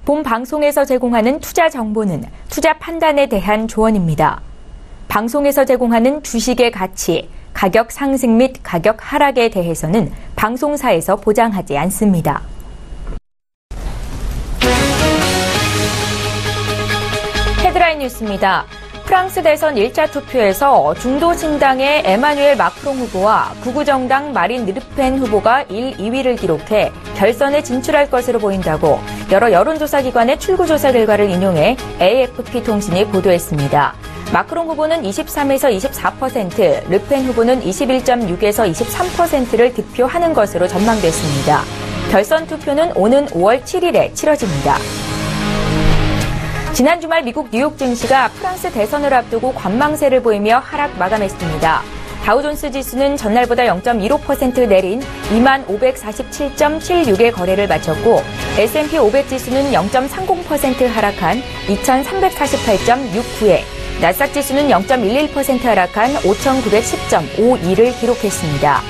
본 방송에서 제공하는 투자 정보는 투자 판단에 대한 조언입니다. 방송에서 제공하는 주식의 가치, 가격 상승 및 가격 하락에 대해서는 방송사에서 보장하지 않습니다. 헤드라인 뉴스입니다. 프랑스 대선 1차 투표에서 중도 신당의 에마뉴엘 마크롱 후보와 극우 정당 마린 르펜 후보가 1, 2위를 기록해 결선에 진출할 것으로 보인다고 여러 여론조사 기관의 출구조사 결과를 인용해 AFP 통신이 보도했습니다. 마크롱 후보는 23에서 24%, 르펜 후보는 21.6에서 23%를 득표하는 것으로 전망됐습니다. 결선 투표는 오는 5월 7일에 치러집니다. 지난 주말 미국 뉴욕 증시가 프랑스 대선을 앞두고 관망세를 보이며 하락 마감했습니다. 다우존스 지수는 전날보다 0.15% 내린 2547.76의 거래를 마쳤고 S&P 500 지수는 0.30% 하락한 2348.69에 나스닥 지수는 0.11% 하락한 5910.52를 기록했습니다.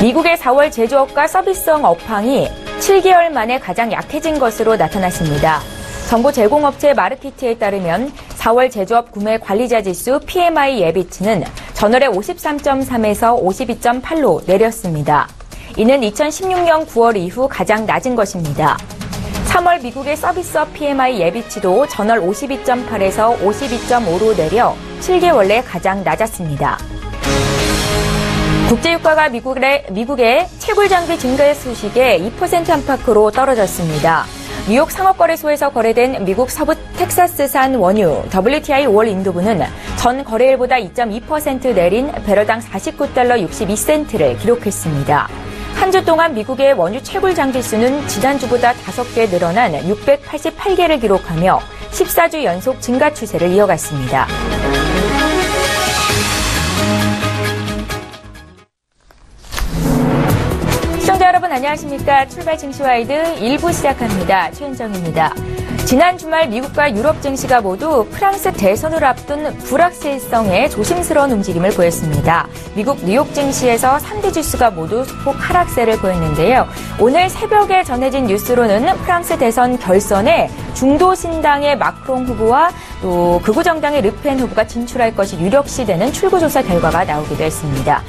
미국의 4월 제조업과 서비스업 업황이 7개월 만에 가장 약해진 것으로 나타났습니다. 정보 제공업체 마르키트에 따르면 4월 제조업 구매 관리자 지수 PMI 예비치는 전월에 53.3에서 52.8로 내렸습니다. 이는 2016년 9월 이후 가장 낮은 것입니다. 3월 미국의 서비스업 PMI 예비치도 전월 52.8에서 52.5로 내려 7개월 내 가장 낮았습니다. 국제유가가 미국의 채굴 장비 증가 소식에 2% 안팎으로 떨어졌습니다. 뉴욕 상업거래소에서 거래된 미국 서부 텍사스산 원유 WTI 5월 인도분은 전 거래일보다 2.2% 내린 배럴당 49달러 62센트를 기록했습니다. 한 주 동안 미국의 원유 채굴 장비수는 지난주보다 5개 늘어난 688개를 기록하며 14주 연속 증가 추세를 이어갔습니다. 시청자 여러분 안녕하십니까. 출발 증시와이드 1부 시작합니다. 최은정입니다. 지난 주말 미국과 유럽 증시가 모두 프랑스 대선을 앞둔 불확실성에 조심스러운 움직임을 보였습니다. 미국 뉴욕 증시에서 3대 지수가 모두 소폭 하락세를 보였는데요. 오늘 새벽에 전해진 뉴스로는 프랑스 대선 결선에 중도 신당의 마크롱 후보와 또 극우 정당의 르펜 후보가 진출할 것이 유력시되는 출구조사 결과가 나오기도 했습니다.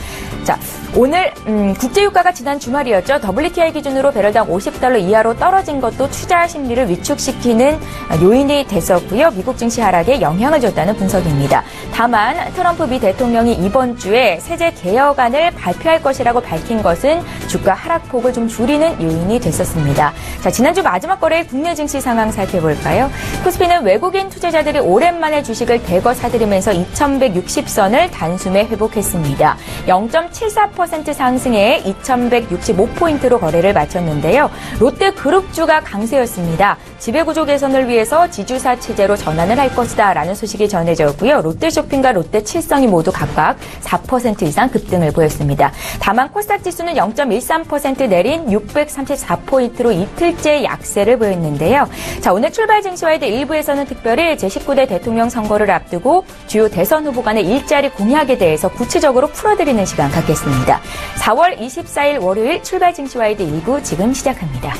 자, 오늘 국제유가가 지난 주말이었죠. WTI 기준으로 배럴당 50달러 이하로 떨어진 것도 투자 심리를 위축시키는 요인이 됐었고요. 미국 증시 하락에 영향을 줬다는 분석입니다. 다만 트럼프 미 대통령이 이번 주에 세제 개혁안을 발표할 것이라고 밝힌 것은 주가 하락폭을 좀 줄이는 요인이 됐었습니다. 자, 지난주 마지막 거래일 국내 증시 상황 살펴볼까요? 코스피는 외국인 투자자들이 오랜만에 주식을 대거 사들이면서 2160선을 단숨에 회복했습니다. 0.74% 상승해 2165포인트로 거래를 마쳤는데요. 롯데그룹주가 강세였습니다. 지배구조 개선을 위해서 지주사 체제로 전환을 할 것이다 라는 소식이 전해졌고요. 롯데쇼핑과 롯데칠성이 모두 각각 4% 이상 급등을 보였습니다. 다만 코스닥 지수는 0.13% 내린 634포인트로 이틀째 약세를 보였는데요. 자, 오늘 출발 증시와이드 1부에서는 특별히 제19대 대통령 선거를 앞두고 주요 대선 후보 간의 일자리 공약에 대해서 구체적으로 풀어드리는 시간 갖겠습니다. 4월 24일 월요일 출발 증시와이드 1부 지금 시작합니다.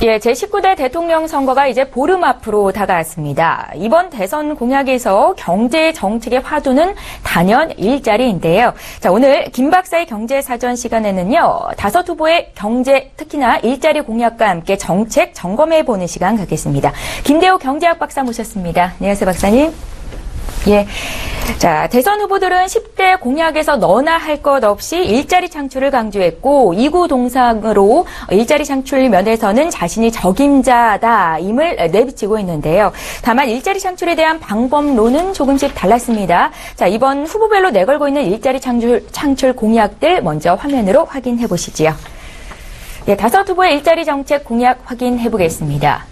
예, 제19대 대통령 선거가 이제 보름 앞으로 다가왔습니다. 이번 대선 공약에서 경제 정책의 화두는 단연 일자리인데요. 자, 오늘 김 박사의 경제사전 시간에는요, 5 후보의 경제, 특히나 일자리 공약과 함께 정책 점검해보는 시간 갖겠습니다. 김대호 경제학 박사 모셨습니다. 안녕하세요, 박사님. 예. 자, 대선 후보들은 10대 공약에서 너나 할 것 없이 일자리 창출을 강조했고, 이구동성으로 일자리 창출 면에서는 자신이 적임자다임을 내비치고 있는데요. 다만 일자리 창출에 대한 방법론은 조금씩 달랐습니다. 자, 이번 후보별로 내걸고 있는 일자리 창출 공약들 먼저 화면으로 확인해 보시지요. 예, 5 후보의 일자리 정책 공약 확인해 보겠습니다.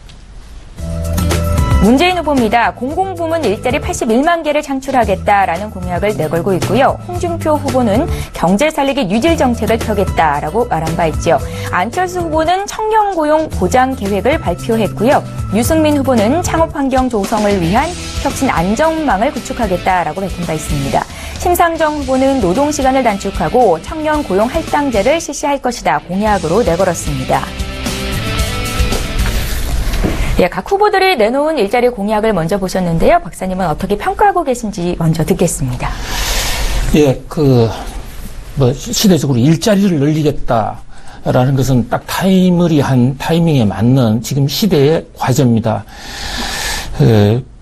문재인 후보입니다. 공공부문 일자리 81만 개를 창출하겠다라는 공약을 내걸고 있고요. 홍준표 후보는 경제 살리기 뉴딜 정책을 펴겠다라고 말한 바 있죠. 안철수 후보는 청년 고용 보장 계획을 발표했고요. 유승민 후보는 창업 환경 조성을 위한 혁신 안전망을 구축하겠다라고 밝힌 바 있습니다. 심상정 후보는 노동시간을 단축하고 청년 고용 할당제를 실시할 것이다 공약으로 내걸었습니다. 예, 각 후보들이 내놓은 일자리 공약을 먼저 보셨는데요. 박사님은 어떻게 평가하고 계신지 먼저 듣겠습니다. 예, 시대적으로 일자리를 늘리겠다라는 것은 딱 타이밍에 맞는 지금 시대의 과제입니다.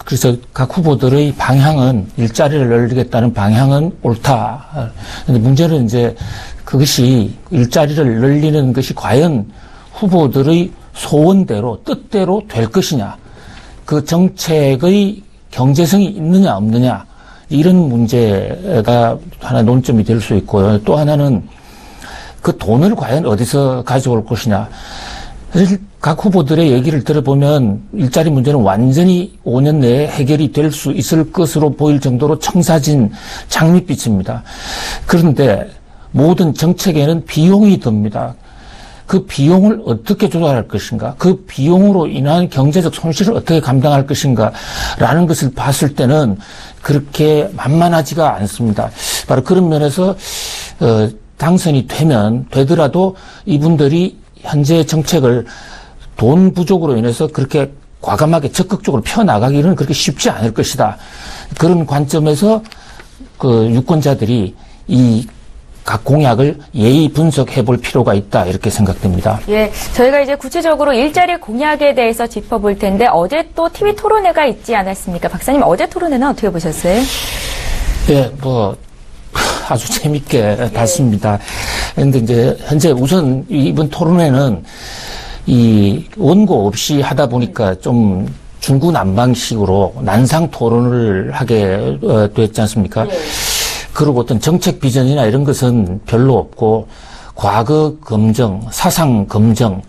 그래서 각 후보들의 방향은 일자리를 늘리겠다는 방향은 옳다. 근데 문제는 이제 그것이 일자리를 늘리는 것이 과연 후보들의 소원대로 뜻대로 될 것이냐, 그 정책의 경제성이 있느냐 없느냐 이런 문제가 하나 논점이 될 수 있고요. 또 하나는 그 돈을 과연 어디서 가져올 것이냐. 사실 각 후보들의 얘기를 들어보면 일자리 문제는 완전히 5년 내에 해결이 될 수 있을 것으로 보일 정도로 청사진 장밋빛입니다. 그런데 모든 정책에는 비용이 듭니다. 그 비용을 어떻게 조달할 것인가, 그 비용으로 인한 경제적 손실을 어떻게 감당할 것인가 라는 것을 봤을 때는 그렇게 만만하지가 않습니다. 바로 그런 면에서 당선이 되더라도 이분들이 현재 정책을 돈 부족으로 인해서 그렇게 과감하게 적극적으로 펴나가기는 그렇게 쉽지 않을 것이다. 그런 관점에서 그 유권자들이 이 각 공약을 예의 분석해 볼 필요가 있다, 이렇게 생각됩니다. 예, 저희가 이제 구체적으로 일자리 공약에 대해서 짚어볼 텐데 어제 또 TV 토론회가 있지 않았습니까? 박사님, 어제 토론회는 어떻게 보셨어요? 예, 아주 재밌게 봤습니다. 그런데 이제 현재 우선 이번 토론회는 이 원고 없이 하다 보니까 좀 중구난방식으로 난상 토론을 하게 됐지 않습니까? 예. 그리고 어떤 정책 비전이나 이런 것은 별로 없고 과거 검증, 사상 검증,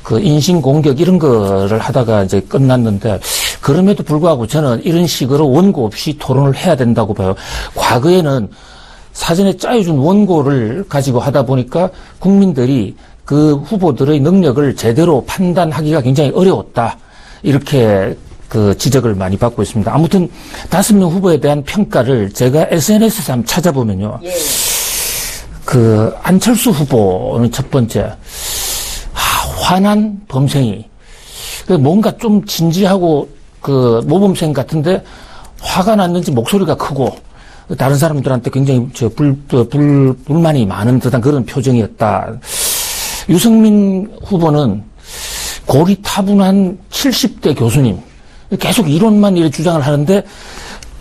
그 인신 공격 이런 거를 하다가 이제 끝났는데, 그럼에도 불구하고 저는 이런 식으로 원고 없이 토론을 해야 된다고 봐요. 과거에는 사전에 짜여준 원고를 가지고 하다 보니까 국민들이 그 후보들의 능력을 제대로 판단하기가 굉장히 어려웠다, 이렇게 그 지적을 많이 받고 있습니다. 아무튼 5명 후보에 대한 평가를 제가 SNS에서 한번 찾아보면요. 예. 그 안철수 후보는 첫 번째, 화난 범생이. 뭔가 좀 진지하고 그 모범생 같은데 화가 났는지 목소리가 크고 다른 사람들한테 굉장히 불만이 많은 듯한 그런 표정이었다. 유승민 후보는 고리타분한 70대 교수님. 계속 이론만 이렇게 주장을 하는데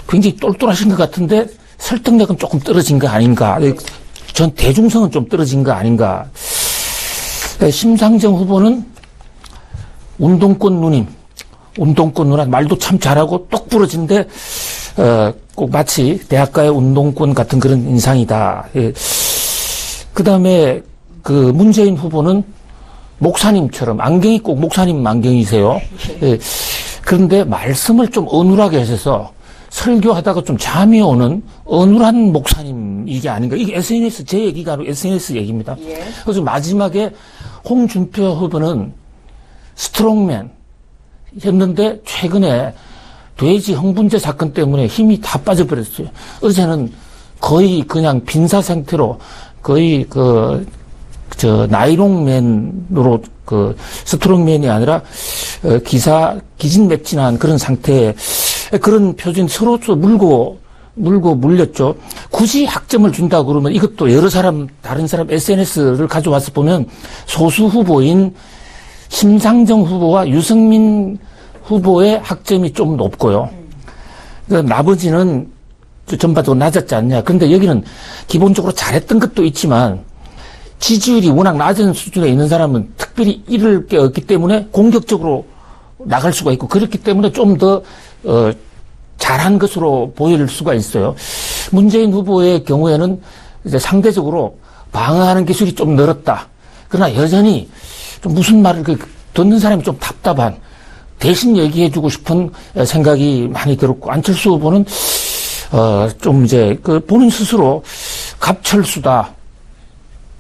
굉장히 똘똘하신 것 같은데 설득력은 조금 떨어진 거 아닌가. 전 대중성은 좀 떨어진 거 아닌가. 심상정 후보는 운동권 누님, 운동권 누나, 말도 참 잘하고 똑 부러진데 꼭 마치 대학가의 운동권 같은 그런 인상이다. 그 다음에 그 문재인 후보는 목사님처럼, 안경이 꼭 목사님 안경이세요. 그런데 말씀을 좀 어눌하게 하셔서 설교하다가 좀 잠이 오는 어눌한 목사님, 이게 아닌가. 이게 SNS, 제 얘기가 아니고 SNS 얘기입니다. 예. 그래서 마지막에 홍준표 후보는 스트롱맨 했는데 최근에 돼지 흥분제 사건 때문에 힘이 다 빠져버렸어요. 어제는 거의 그냥 빈사 상태로 거의 나이롱맨으로 스트롱맨이 아니라 기진맥진한 그런 상태에 그런 표준 서로 물고 물렸죠. 굳이 학점을 준다 그러면 이것도 다른 사람 SNS를 가져와서 보면 소수 후보인 심상정 후보와 유승민 후보의 학점이 좀 높고요. 나머지는 전반적으로 낮았지 않냐. 그런데 여기는 기본적으로 잘했던 것도 있지만 지지율이 워낙 낮은 수준에 있는 사람은 특별히 잃을 게 없기 때문에 공격적으로 나갈 수가 있고, 그렇기 때문에 좀 더 잘한 것으로 보일 수가 있어요. 문재인 후보의 경우에는 이제 상대적으로 방어하는 기술이 좀 늘었다. 그러나 여전히 좀 무슨 말을 듣는 사람이 좀 답답한 대신 얘기해주고 싶은 생각이 많이 들었고, 안철수 후보는 좀 이제 그 본인 스스로 갑철수다,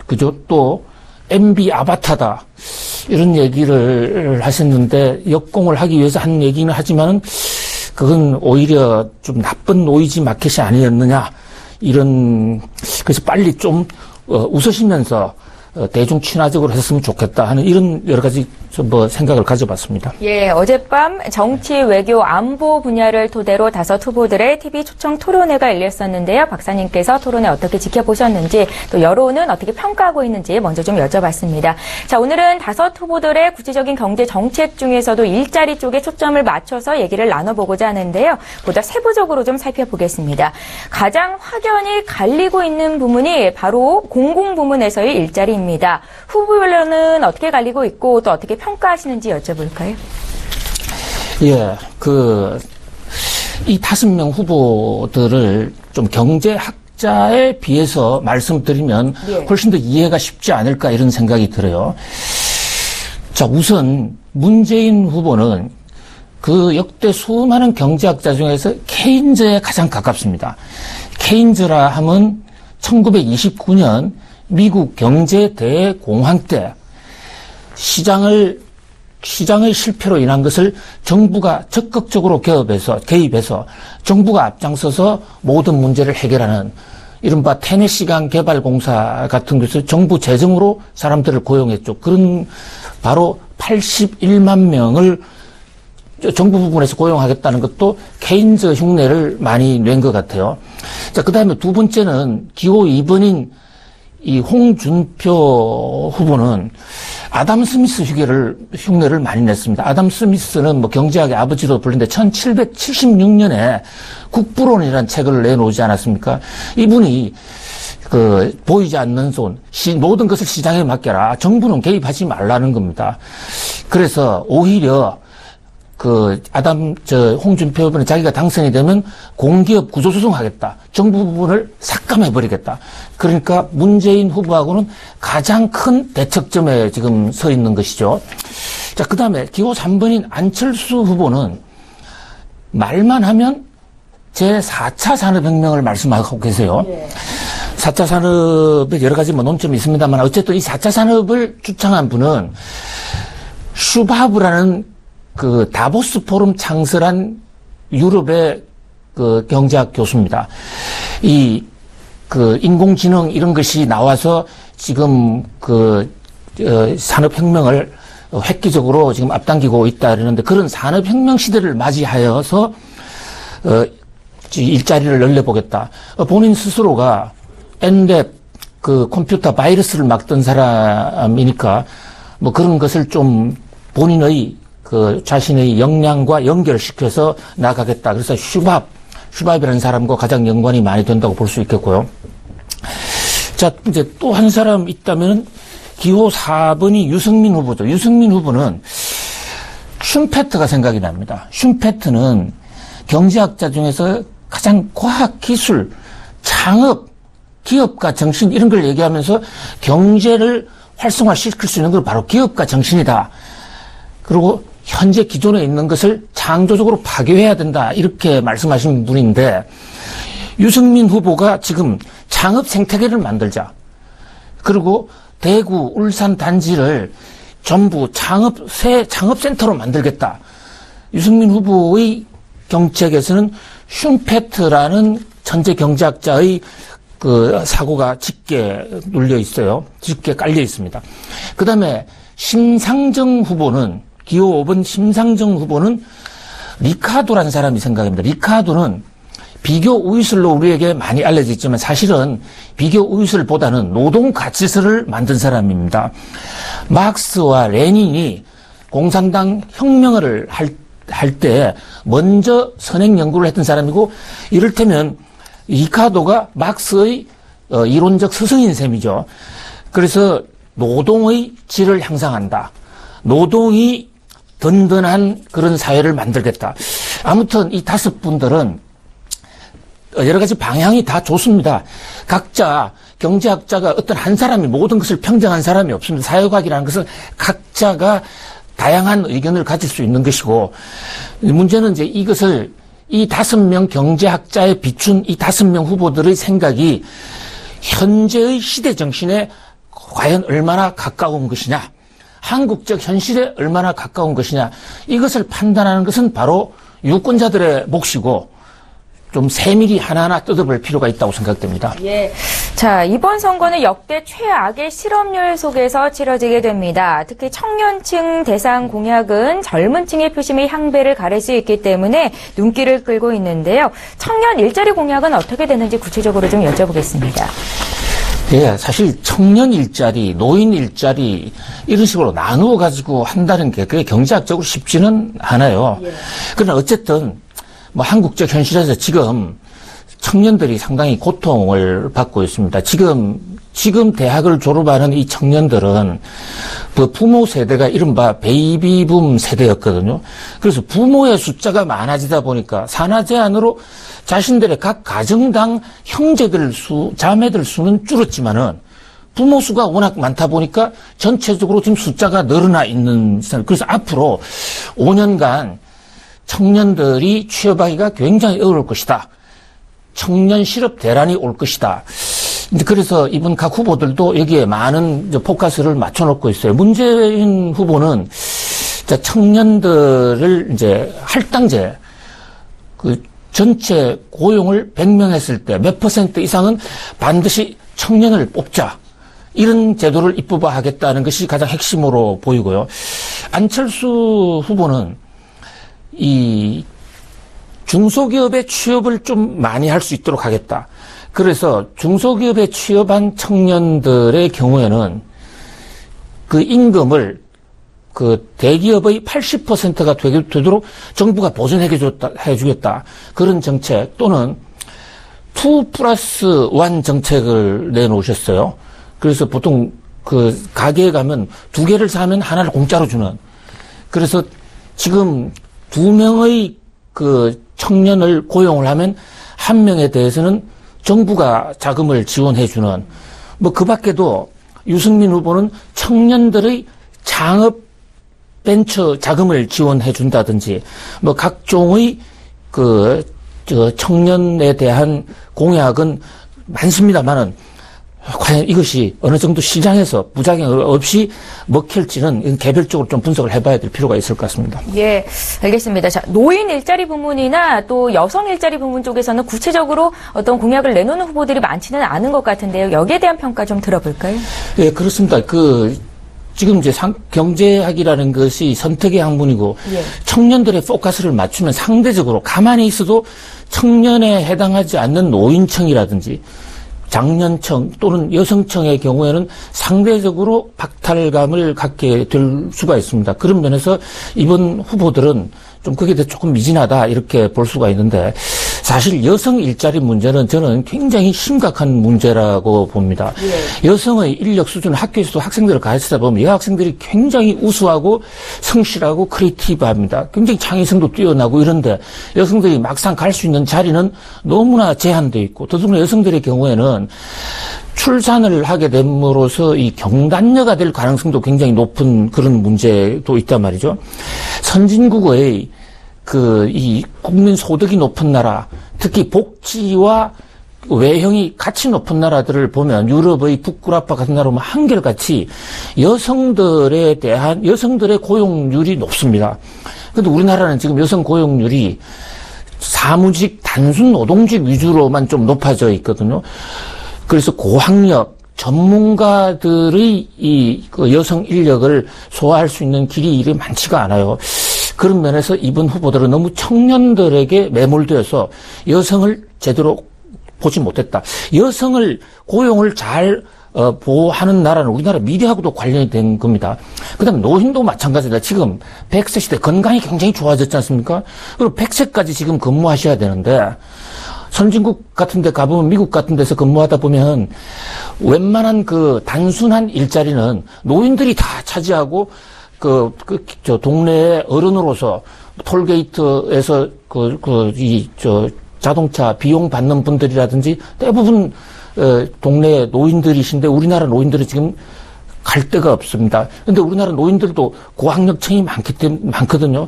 그죠? 또 MB 아바타다, 이런 얘기를 하셨는데, 역공을 하기 위해서 한 얘기는 하지만은 그건 오히려 좀 나쁜 노이즈 마켓이 아니었느냐, 이런, 그래서 빨리 좀 웃으시면서 대중 친화적으로 했으면 좋겠다 하는 이런 여러 가지 생각을 가져봤습니다. 예, 어젯밤 정치, 외교, 안보 분야를 토대로 5 후보들의 TV 초청 토론회가 열렸었는데요. 박사님께서 토론회 어떻게 지켜보셨는지, 또 여론은 어떻게 평가하고 있는지 먼저 좀 여쭤봤습니다. 자, 오늘은 5 후보들의 구체적인 경제 정책 중에서도 일자리 쪽에 초점을 맞춰서 얘기를 나눠보고자 하는데요. 보다 세부적으로 좀 살펴보겠습니다. 가장 확연히 갈리고 있는 부분이 바로 공공부문에서의 일자리입니다. 후보별로는 어떻게 갈리고 있고 또 어떻게 평가하시는지 여쭤볼까요? 예, 이 5명 후보들을 좀 경제학자에 비해서 말씀드리면 훨씬 더 이해가 쉽지 않을까 이런 생각이 들어요. 자, 우선 문재인 후보는 그 역대 수많은 경제학자 중에서 케인즈에 가장 가깝습니다. 케인즈라 하면 1929년 미국 경제 대공황 때 시장의 실패로 인한 것을 정부가 적극적으로 개입해서 정부가 앞장서서 모든 문제를 해결하는 이른바 테네시강 개발공사 같은 것을 정부 재정으로 사람들을 고용했죠. 그런 바로 81만 명을 정부 부분에서 고용하겠다는 것도 케인즈 흉내를 많이 낸 것 같아요. 자, 그 다음에 두 번째는 기호 2번인 이 홍준표 후보는 아담 스미스 흉내를 많이 냈습니다. 아담 스미스는 경제학의 아버지로 불리는데 1776년에 국부론이라는 책을 내놓지 않았습니까? 이분이 보이지 않는 손, 모든 것을 시장에 맡겨라. 정부는 개입하지 말라는 겁니다. 그래서 오히려 홍준표 후보는 자기가 당선이 되면 공기업 구조조정하겠다. 정부 부분을 삭감해버리겠다. 그러니까 문재인 후보하고는 가장 큰 대척점에 지금 서 있는 것이죠. 자, 그 다음에 기호 3번인 안철수 후보는 말만 하면 제4차 산업혁명을 말씀하고 계세요. 4차 산업에 여러 가지 논점이 있습니다만 어쨌든 이 4차 산업을 주창한 분은 슈바브라는 다보스 포럼 창설한 유럽의 경제학 교수입니다. 인공지능 이런 것이 나와서 지금 산업혁명을 획기적으로 지금 앞당기고 있다 그러는데 그런 산업혁명 시대를 맞이하여서 일자리를 늘려보겠다. 본인 스스로가 엔랩 컴퓨터 바이러스를 막던 사람이니까 그런 것을 좀 본인의 자신의 역량과 연결시켜서 나가겠다. 그래서 슈밥이라는 사람과 가장 연관이 많이 된다고 볼 수 있겠고요. 자, 이제 또 한 사람 있다면 기호 4번이 유승민 후보죠. 유승민 후보는 슌페트가 생각이 납니다. 슌페트는 경제학자 중에서 가장 과학, 기술, 창업, 기업가 정신 이런 걸 얘기하면서 경제를 활성화시킬 수 있는 건 바로 기업가 정신이다. 그리고 현재 기존에 있는 것을 창조적으로 파괴해야 된다. 이렇게 말씀하신 분인데 유승민 후보가 지금 창업 생태계를 만들자. 그리고 대구, 울산 단지를 전부 새 창업센터로 만들겠다. 유승민 후보의 정책에서는 슌페트라는 천재 경제학자의 사고가 짙게 눌려 있어요. 짙게 깔려 있습니다. 그 다음에 심상정 후보는 기호 5번 심상정 후보는 리카도라는 사람이 생각합니다. 리카도는 비교 우위술로 우리에게 많이 알려져 있지만 사실은 비교 우위술보다는 노동가치설을 만든 사람입니다. 마르크스와 레닌이 공산당 혁명을 할 때 먼저 선행 연구를 했던 사람이고 이를테면 리카도가 마르크스의 이론적 스승인 셈이죠. 그래서 노동의 질을 향상한다. 노동이 든든한 그런 사회를 만들겠다. 아무튼 이 5분들은 여러 가지 방향이 다 좋습니다. 각자 경제학자가 어떤 한 사람이 모든 것을 평정한 사람이 없습니다. 사회과학이라는 것은 각자가 다양한 의견을 가질 수 있는 것이고, 문제는 이제 이것을 이 5명 경제학자에 비춘 이 5명 후보들의 생각이 현재의 시대 정신에 과연 얼마나 가까운 것이냐, 한국적 현실에 얼마나 가까운 것이냐, 이것을 판단하는 것은 바로 유권자들의 몫이고 좀 세밀히 하나하나 뜯어볼 필요가 있다고 생각됩니다. 예. 자, 이번 선거는 역대 최악의 실업률 속에서 치러지게 됩니다. 특히 청년층 대상 공약은 젊은 층의 표심이 향배를 가릴 수 있기 때문에 눈길을 끌고 있는데요. 청년 일자리 공약은 어떻게 되는지 구체적으로 좀 여쭤보겠습니다. 예, 사실 청년 일자리, 노인 일자리 이런 식으로 나누어 가지고 한다는 게 그게 경제학적으로 쉽지는 않아요. 예. 그러나 어쨌든 뭐 한국적 현실에서 지금 청년들이 상당히 고통을 받고 있습니다. 지금 대학을 졸업하는 이 청년들은 그 부모 세대가 이른바 베이비붐 세대였거든요. 그래서 부모의 숫자가 많아지다 보니까 산하 제한으로 자신들의 각 가정당 형제들 수, 자매들 수는 줄었지만은 부모 수가 워낙 많다 보니까 전체적으로 지금 숫자가 늘어나 있는 상황. 그래서 앞으로 5년간 청년들이 취업하기가 굉장히 어려울 것이다. 청년 실업 대란이 올 것이다. 그래서 이번 각 후보들도 여기에 많은 포커스를 맞춰놓고 있어요. 문재인 후보는 청년들을 이제 할당제, 그 전체 고용을 100명 했을 때 몇 % 이상은 반드시 청년을 뽑자. 이런 제도를 입법화하겠다는 것이 가장 핵심으로 보이고요. 안철수 후보는 이 중소기업에 취업을 좀 많이 할 수 있도록 하겠다. 그래서 중소기업에 취업한 청년들의 경우에는 그 임금을 그 대기업의 80%가 되도록 정부가 보전해주겠다. 그런 정책 또는 2+1 정책을 내놓으셨어요. 그래서 보통 그 가게에 가면 2개를 사면 하나를 공짜로 주는. 그래서 지금 2명의 그 청년을 고용을 하면 1명에 대해서는 정부가 자금을 지원해주는, 뭐 그 밖에도 유승민 후보는 청년들의 창업 벤처 자금을 지원해준다든지, 뭐 각종의 청년에 대한 공약은 많습니다만은, 과연 이것이 어느 정도 시장에서 부작용 없이 먹힐지는 개별적으로 좀 분석을 해봐야 될 필요가 있을 것 같습니다. 예, 알겠습니다. 자, 노인 일자리 부문이나 또 여성 일자리 부문 쪽에서는 구체적으로 어떤 공약을 내놓는 후보들이 많지는 않은 것 같은데요. 여기에 대한 평가 좀 들어볼까요? 예, 그렇습니다. 지금 이제 경제학이라는 것이 선택의 학문이고, 예. 청년들의 포커스를 맞추면 상대적으로 가만히 있어도 청년에 해당하지 않는 노인층이라든지 장년층 또는 여성층의 경우에는 상대적으로 박탈감을 갖게 될 수가 있습니다. 그런 면에서 이번 후보들은 좀 거기에 대해 조금 미진하다 이렇게 볼 수가 있는데, 사실 여성 일자리 문제는 저는 굉장히 심각한 문제라고 봅니다. 예. 여성의 인력 수준, 학교에서도 학생들을 가르치다 보면 여학생들이 굉장히 우수하고 성실하고 크리에이티브합니다. 굉장히 창의성도 뛰어나고 이런데 여성들이 막상 갈 수 있는 자리는 너무나 제한되어 있고, 더더구나 여성들의 경우에는 출산을 하게 됨으로써 이 경단녀가 될 가능성도 굉장히 높은 그런 문제도 있단 말이죠. 선진국의 이 국민 소득이 높은 나라, 특히 복지와 외형이 같이 높은 나라들을 보면 유럽의 북유럽과 같은 나라 보면 한결같이 여성들의 고용률이 높습니다. 그런데 우리나라는 지금 여성 고용률이 사무직, 단순 노동직 위주로만 좀 높아져 있거든요. 그래서 고학력, 전문가들의 여성 인력을 소화할 수 있는 길이 이리 많지가 않아요. 그런 면에서 이번 후보들은 너무 청년들에게 매몰되어서 여성을 제대로 보지 못했다. 여성을 고용을 잘 보호하는 나라는 우리나라 미래하고도 관련이 된 겁니다. 그 다음에 노인도 마찬가지다. 지금 100세 시대 건강이 굉장히 좋아졌지 않습니까? 그리고 100세까지 지금 근무하셔야 되는데, 선진국 같은 데 가보면, 미국 같은 데서 근무하다 보면 웬만한 단순한 일자리는 노인들이 다 차지하고 동네의 어른으로서 톨게이트에서 자동차 비용 받는 분들이라든지 대부분 동네 노인들이신데, 우리나라 노인들은 지금 갈 데가 없습니다. 근데 우리나라 노인들도 고학력층이 많거든요.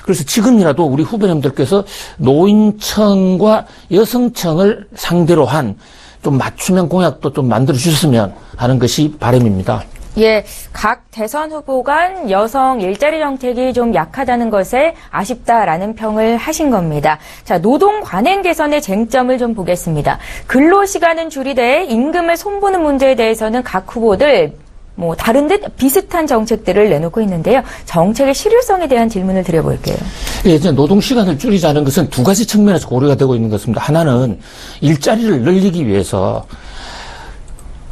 그래서 지금이라도 우리 후배님들께서 노인층과 여성층을 상대로 한 좀 맞춤형 공약도 좀 만들어 주셨으면 하는 것이 바람입니다. 예, 각 대선 후보 간 여성 일자리 정책이 좀 약하다는 것에 아쉽다라는 평을 하신 겁니다. 자, 노동 관행 개선의 쟁점을 좀 보겠습니다. 근로시간은 줄이되 임금을 손보는 문제에 대해서는 각 후보들 다른 듯 비슷한 정책들을 내놓고 있는데요. 정책의 실효성에 대한 질문을 드려볼게요. 예, 이제 노동시간을 줄이자는 것은 두 가지 측면에서 고려가 되고 있는 것입니다. 하나는 일자리를 늘리기 위해서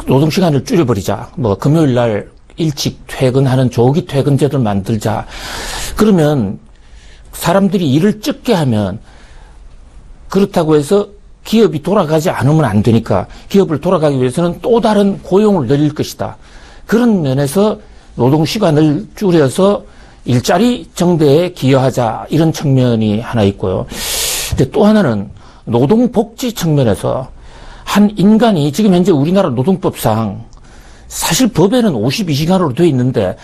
노동시간을 줄여버리자. 금요일 날 일찍 퇴근하는 조기 퇴근 제도를 만들자. 그러면 사람들이 일을 적게 하면 그렇다고 해서 기업이 돌아가지 않으면 안 되니까 기업을 돌아가기 위해서는 또 다른 고용을 늘릴 것이다. 그런 면에서 노동시간을 줄여서 일자리 정대에 기여하자 이런 측면이 하나 있고요. 근데 또 하나는 노동복지 측면에서 한 인간이 지금 현재 우리나라 노동법상 사실 법에는 52시간으로 되어 있는데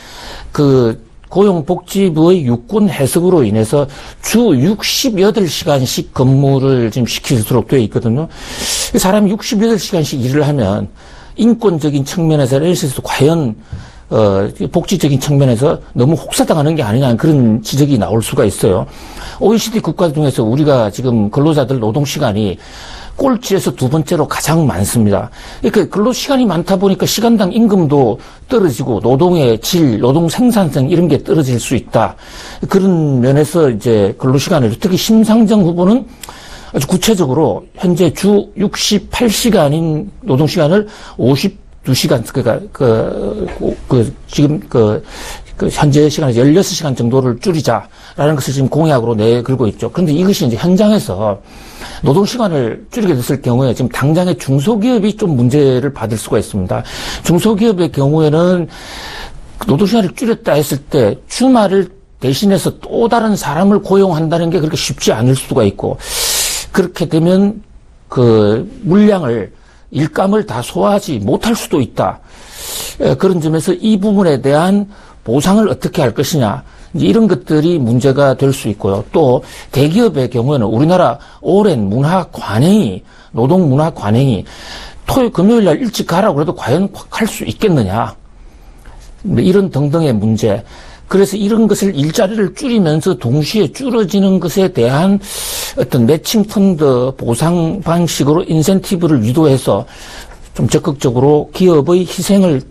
그 고용복지부의 유권 해석으로 인해서 주 68시간씩 근무를 지금 시키도록 되어 있거든요. 사람이 68시간씩 일을 하면 인권적인 측면에서 있어서 과연 복지적인 측면에서 너무 혹사당하는 게 아니냐 그런 지적이 나올 수가 있어요. OECD 국가 중에서 우리가 지금 근로자들 노동시간이 꼴찌에서 두 번째로 가장 많습니다. 그러니까 근로시간이 많다 보니까 시간당 임금도 떨어지고 노동의 질, 노동 생산성 이런 게 떨어질 수 있다. 그런 면에서 이제 근로시간을 특히 심상정 후보는 아주 구체적으로 현재 주 68시간인 노동시간을 52시간, 지금 현재 시간에서 16시간 정도를 줄이자라는 것을 지금 공약으로 내걸고 있죠. 그런데 이것이 이제 현장에서 노동시간을 줄이게 됐을 경우에 지금 당장의 중소기업이 좀 문제를 받을 수가 있습니다. 중소기업의 경우에는 노동시간을 줄였다 했을 때 주말을 대신해서 또 다른 사람을 고용한다는 게 그렇게 쉽지 않을 수가 있고 그렇게 되면 그 물량을 일감을 다 소화하지 못할 수도 있다. 그런 점에서 이 부분에 대한 보상을 어떻게 할 것이냐. 이런 것들이 문제가 될 수 있고요. 또 대기업의 경우에는 우리나라 오랜 문화 관행이 노동 문화 관행이 금요일 날 일찍 가라고 해도 과연 할 수 있겠느냐. 이런 등등의 문제. 그래서 이런 것을 일자리를 줄이면서 동시에 줄어지는 것에 대한 어떤 매칭 펀드 보상 방식으로 인센티브를 유도해서 좀 적극적으로 기업의 희생을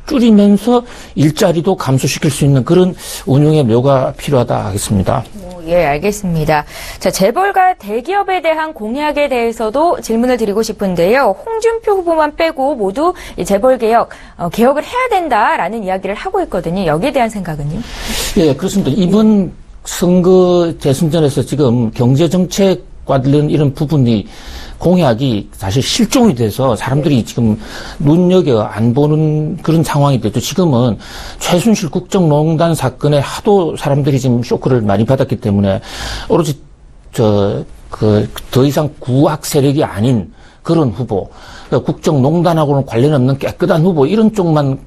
줄이면서 일자리도 감소시킬 수 있는 그런 운용의 묘가 필요하다 하겠습니다. 예, 알겠습니다. 자, 재벌과 대기업에 대한 공약에 대해서도 질문을 드리고 싶은데요. 홍준표 후보만 빼고 모두 재벌 개혁을 해야 된다라는 이야기를 하고 있거든요. 여기에 대한 생각은요? 예, 그렇습니다. 이번 선거 대선전에서 지금 경제정책 관련 이런 부분이 공약이 사실 실종이 돼서 사람들이 지금 눈여겨 안 보는 그런 상황이 됐죠. 지금은 최순실 국정농단 사건에 하도 사람들이 지금 쇼크를 많이 받았기 때문에 오로지 더 이상 구악 세력이 아닌 그런 후보, 국정농단하고는 관련 없는 깨끗한 후보 이런 쪽만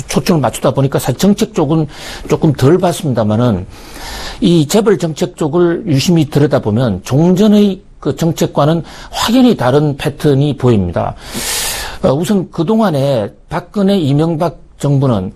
초점을 맞추다 보니까 사실 정책 쪽은 조금 덜 봤습니다만은 이 재벌 정책 쪽을 유심히 들여다보면 종전의 그 정책과는 확연히 다른 패턴이 보입니다. 우선 그동안에 박근혜 이명박 정부는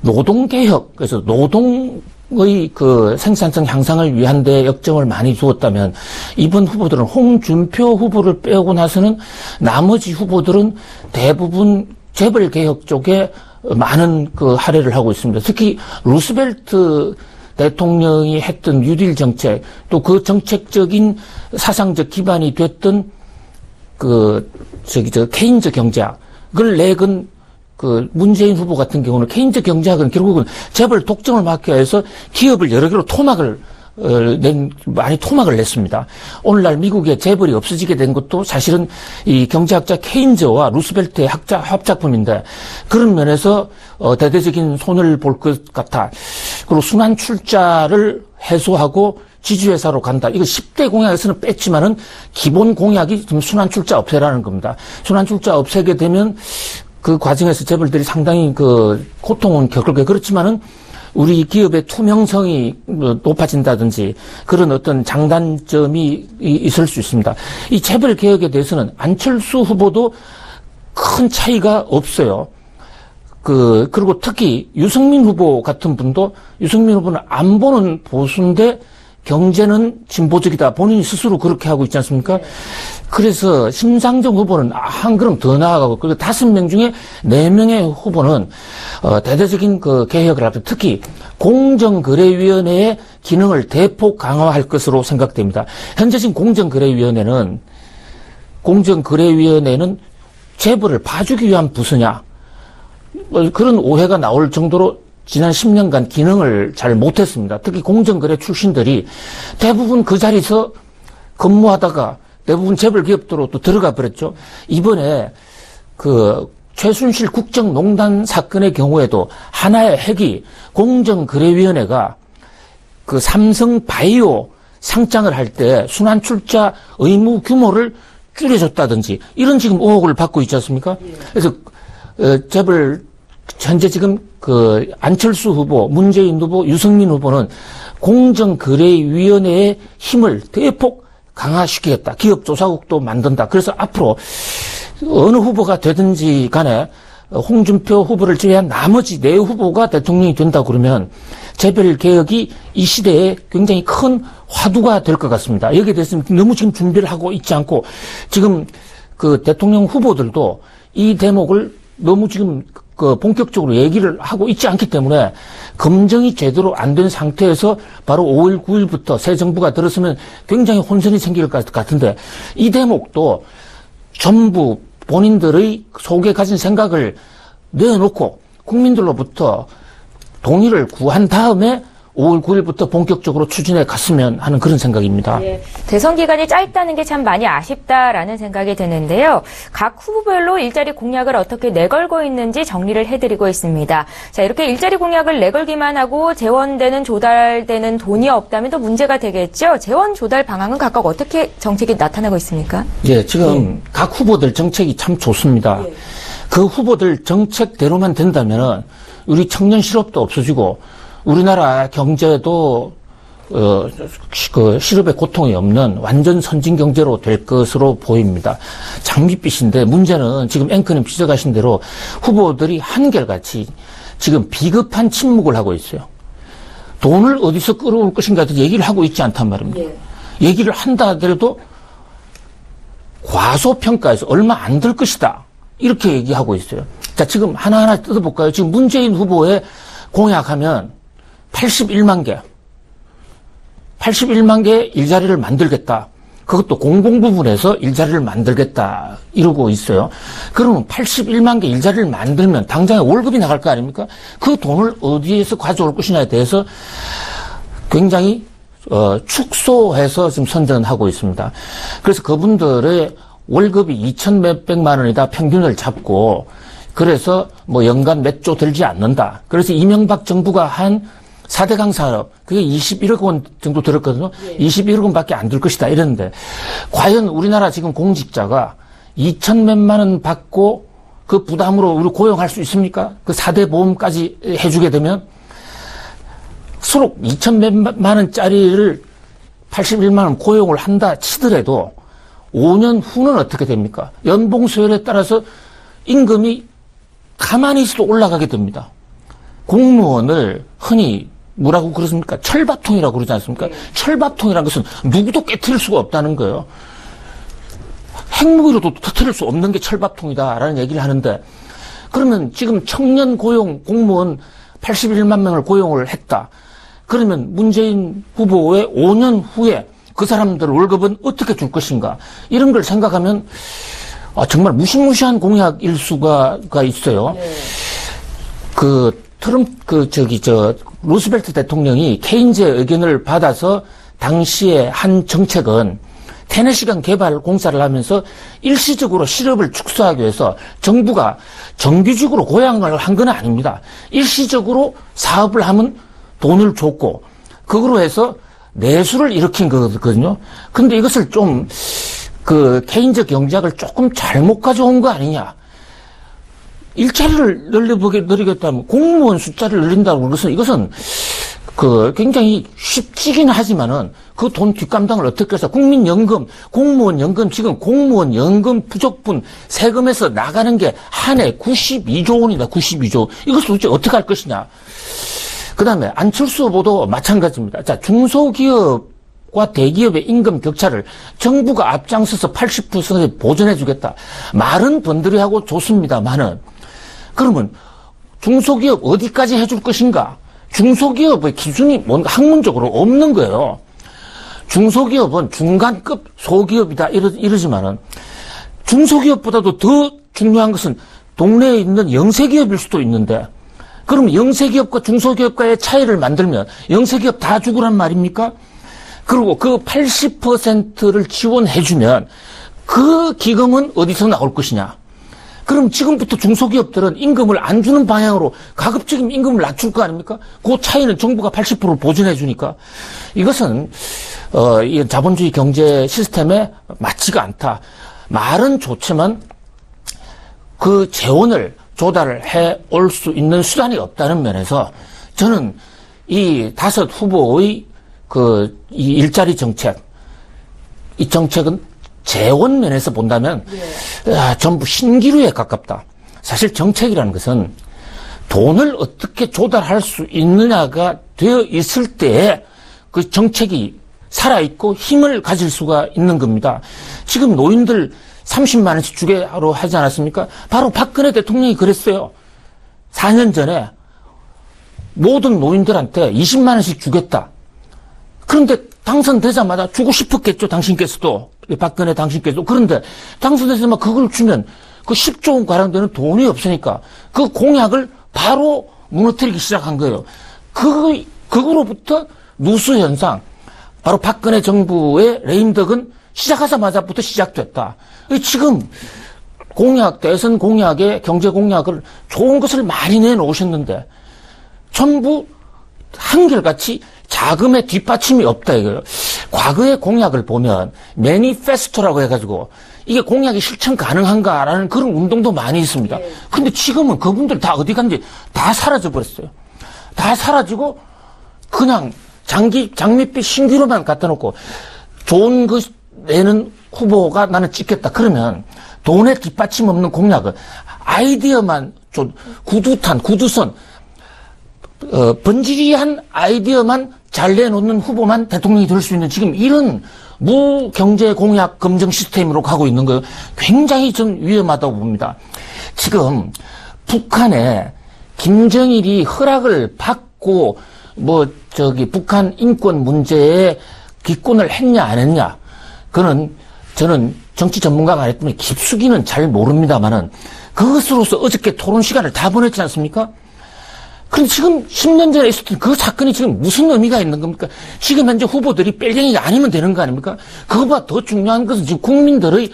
노동개혁, 그래서 노동의 그 생산성 향상을 위한 데 역점을 많이 두었다면 이번 후보들은 홍준표 후보를 빼고 나서는 나머지 후보들은 대부분 재벌개혁 쪽에 많은 그 할애를 하고 있습니다. 특히 루스벨트 대통령이 했던 뉴딜 정책, 또 그 정책적인 사상적 기반이 됐던 케인즈 경제학을 내건 문재인 후보 같은 경우는 케인즈 경제학은 결국은 재벌 독점을 막기 위해서 기업을 여러 개로 많이 토막을 냈습니다. 오늘날 미국의 재벌이 없어지게 된 것도 사실은 이 경제학자 케인즈와 루스벨트의 합작품인데 그런 면에서 대대적인 손을 볼 것 같아. 그리고 순환 출자를 해소하고 지주회사로 간다. 이거 10대 공약에서는 뺐지만은 기본 공약이 지금 순환 출자 없애라는 겁니다. 순환 출자 없애게 되면 그 과정에서 재벌들이 상당히 그 고통은 겪을 거예요. 그렇지만은 우리 기업의 투명성이 높아진다든지 그런 어떤 장단점이 있을 수 있습니다. 이 재벌 개혁에 대해서는 안철수 후보도 큰 차이가 없어요. 그리고 특히 유승민 후보 같은 분도 유승민 후보는 안보는 보수인데 경제는 진보적이다. 본인이 스스로 그렇게 하고 있지 않습니까? 그래서 심상정 후보는 한 걸음 더 나아가고, 그리고 5명 중에 4명의 후보는, 대대적인 그 개혁을 하고, 특히 공정거래위원회의 기능을 대폭 강화할 것으로 생각됩니다. 현재 지금 공정거래위원회는 재벌을 봐주기 위한 부서냐, 그런 오해가 나올 정도로 지난 10년간 기능을 잘 못했습니다. 특히 공정거래 출신들이 대부분 그 자리에서 근무하다가 대부분 재벌 기업도로 또 들어가 버렸죠. 이번에 그 최순실 국정농단 사건의 경우에도 하나의 핵이 공정거래위원회가 그 삼성바이오 상장을 할 때 순환 출자 의무 규모를 줄여줬다든지 이런 지금 의혹을 받고 있지 않습니까? 그래서 재벌 현재 지금 그 안철수 후보, 문재인 후보, 유승민 후보는 공정거래위원회의 힘을 대폭 강화시키겠다. 기업조사국도 만든다. 그래서 앞으로 어느 후보가 되든지 간에 홍준표 후보를 제외한 나머지 4후보가 대통령이 된다 그러면 재벌 개혁이 이 시대에 굉장히 큰 화두가 될 것 같습니다. 여기에 대해서 너무 지금 준비를 하고 있지 않고 지금 그 대통령 후보들도 이 대목을 너무 지금 그 본격적으로 얘기를 하고 있지 않기 때문에 검증이 제대로 안 된 상태에서 바로 5월 9일부터 새 정부가 들었으면 굉장히 혼선이 생길 것 같은데 이 대목도 전부 본인들의 속에 가진 생각을 내놓고 국민들로부터 동의를 구한 다음에 5월 9일부터 본격적으로 추진해 갔으면 하는 그런 생각입니다. 네, 대선 기간이 짧다는 게 참 많이 아쉽다라는 생각이 드는데요. 각 후보별로 일자리 공약을 어떻게 내걸고 있는지 정리를 해드리고 있습니다. 자, 이렇게 일자리 공약을 내걸기만 하고 재원되는 조달되는 돈이 없다면 또 문제가 되겠죠. 재원 조달 방안은 각각 어떻게 정책이 나타나고 있습니까? 예, 지금 각 후보들 정책이 참 좋습니다. 그 후보들 정책대로만 된다면 우리 청년 실업도 없어지고 우리나라 경제도 그 실업의 고통이 없는 완전 선진 경제로 될 것으로 보입니다. 장밋빛인데 문제는 지금 앵커님 지적하신 대로 후보들이 한결같이 지금 비겁한 침묵을 하고 있어요. 돈을 어디서 끌어올 것인가 얘기를 하고 있지 않단 말입니다. 얘기를 한다 하더라도 과소평가해서 얼마 안 들 것이다. 이렇게 얘기하고 있어요. 자, 지금 하나하나 뜯어볼까요? 지금 문재인 후보의 공약하면 81만 개 일자리를 만들겠다. 그것도 공공 부분에서 일자리를 만들겠다. 이러고 있어요. 그러면 81만 개 일자리를 만들면 당장에 월급이 나갈 거 아닙니까? 그 돈을 어디에서 가져올 것이냐에 대해서 굉장히 축소해서 지금 선전하고 있습니다. 그래서 그분들의 월급이 2천 몇백만 원이다 평균을 잡고 그래서 뭐 연간 몇 조 들지 않는다. 그래서 이명박 정부가 한 4대 강산업, 그게 21억 원 정도 들었거든요. 21억 원밖에 안 들 것이다. 이랬는데, 과연 우리나라 지금 공직자가 2천 몇만 원 받고 그 부담으로 우리 고용할 수 있습니까? 그 4대 보험까지 해주게 되면, 수록 2천 몇만 원짜리를 81만 원 고용을 한다 치더라도 5년 후는 어떻게 됩니까? 연봉 수열에 따라서 임금이 가만히 있어도 올라가게 됩니다. 공무원을 흔히 뭐라고 그러습니까? 철밥통이라고 그러지 않습니까? 철밥통이라는 것은 누구도 깨트릴 수가 없다는 거예요. 핵무기로도 터뜨릴 수 없는 게 철밥통이다라는 얘기를 하는데 그러면 지금 청년 고용 공무원 81만 명을 고용을 했다. 그러면 문재인 후보의 5년 후에 그 사람들 월급은 어떻게 줄 것인가? 이런 걸 생각하면 정말 무시무시한 공약일 수가 있어요. 루스벨트 대통령이 케인즈의 의견을 받아서 당시에 한 정책은 테네시강 개발 공사를 하면서 일시적으로 실업을 축소하기 위해서 정부가 정규직으로 고용을 한 건 아닙니다. 일시적으로 사업을 하면 돈을 줬고 그거로 해서 내수를 일으킨 거거든요. 근데 이것을 좀 케인즈 경제학을 조금 잘못 가져온 거 아니냐. 일자리를 늘리겠다면 공무원 숫자를 늘린다고 이것은 굉장히 쉽지긴 하지만은 그 돈 뒷감당을 어떻게 해서 국민연금, 공무원연금 지금 공무원연금 부족분 세금에서 나가는 게 한 해 92조 원이다. 92조. 이것을 도대체 어떻게 할 것이냐. 그 다음에 안철수 후보도 마찬가지입니다. 자, 중소기업과 대기업의 임금 격차를 정부가 앞장서서 80% 보전해주겠다. 말은 번들이 하고 좋습니다만은 그러면 중소기업 어디까지 해줄 것인가? 중소기업의 기준이 뭔가 학문적으로 없는 거예요. 중소기업은 중간급 소기업이다 이러지만은 중소기업보다도 더 중요한 것은 동네에 있는 영세기업일 수도 있는데 그럼 영세기업과 중소기업과의 차이를 만들면 영세기업 다 죽으란 말입니까? 그리고 그 80%를 지원해주면 그 기금은 어디서 나올 것이냐? 그럼 지금부터 중소기업들은 임금을 안 주는 방향으로 가급적이면 임금을 낮출 거 아닙니까? 그 차이는 정부가 80% 보전해 주니까 이것은 이 자본주의 경제 시스템에 맞지가 않다. 말은 좋지만 그 재원을 조달을 해 올 수 있는 수단이 없다는 면에서 저는 이 5 후보의 이 일자리 정책, 이 정책은 재원 면에서 본다면 전부 신기루에 가깝다. 사실 정책이라는 것은 돈을 어떻게 조달할 수 있느냐가 되어 있을 때에 그 정책이 살아있고 힘을 가질 수가 있는 겁니다. 지금 노인들 30만 원씩 주게로 하지 않았습니까? 바로 박근혜 대통령이 그랬어요. 4년 전에 모든 노인들한테 20만 원씩 주겠다. 그런데 당선되자마자 주고 싶었겠죠, 당신께서도. 박근혜 당신께서도. 그런데 당선되자마자 그걸 주면 그 10조 원 가량 되는 돈이 없으니까 그 공약을 바로 무너뜨리기 시작한 거예요. 그거로부터 누수 현상, 바로 박근혜 정부의 레임덕은 시작하자마자부터 시작됐다. 지금 공약, 대선 공약에 경제 공약을 좋은 것을 많이 내놓으셨는데 전부 한결같이 자금의 뒷받침이 없다 이거예요. 과거의 공약을 보면 매니페스토라고 해가지고 이게 공약이 실천 가능한가라는 그런 운동도 많이 있습니다. 근데 지금은 그분들 다 어디 간지 다 사라져 버렸어요. 다 사라지고 그냥 장밋빛 신기로만 갖다 놓고 좋은 거 내는 후보가 나는 찍겠다. 그러면 돈에 뒷받침 없는 공약을 아이디어만 좀 구두선 번지리한 아이디어만 잘 내놓는 후보만 대통령이 될 수 있는 지금 이런 무경제 공약 검증 시스템으로 가고 있는 거예요. 굉장히 좀 위험하다고 봅니다. 지금 북한에 김정일이 허락을 받고 북한 인권 문제에 기권을 했냐 안 했냐 그거는 저는 정치 전문가가 아니기 때문에 깊숙이는 잘 모릅니다만은 그것으로서 어저께 토론 시간을 다 보냈지 않습니까? 그럼 지금 10년 전에 있었던 그 사건이 지금 무슨 의미가 있는 겁니까? 지금 현재 후보들이 뺄갱이가 아니면 되는 거 아닙니까? 그거보다 더 중요한 것은 지금 국민들의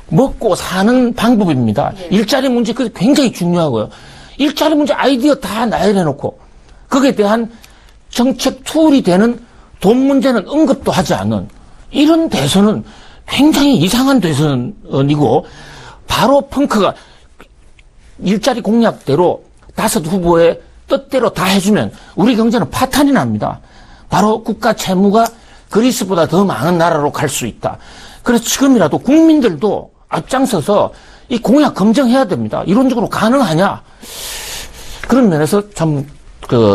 먹고 사는 방법입니다. 일자리 문제 그게 굉장히 중요하고요. 일자리 문제 아이디어 다 나열해놓고 거기에 대한 정책 툴이 되는 돈 문제는 언급도 하지 않는 이런 대선은 굉장히 이상한 대선이고 바로 펑크가 일자리 공약대로 5 후보의 뜻대로 다 해주면 우리 경제는 파탄이 납니다. 바로 국가 채무가 그리스보다 더 많은 나라로 갈 수 있다. 그래서 지금이라도 국민들도 앞장서서 이 공약 검증해야 됩니다. 이론적으로 가능하냐? 그런 면에서 참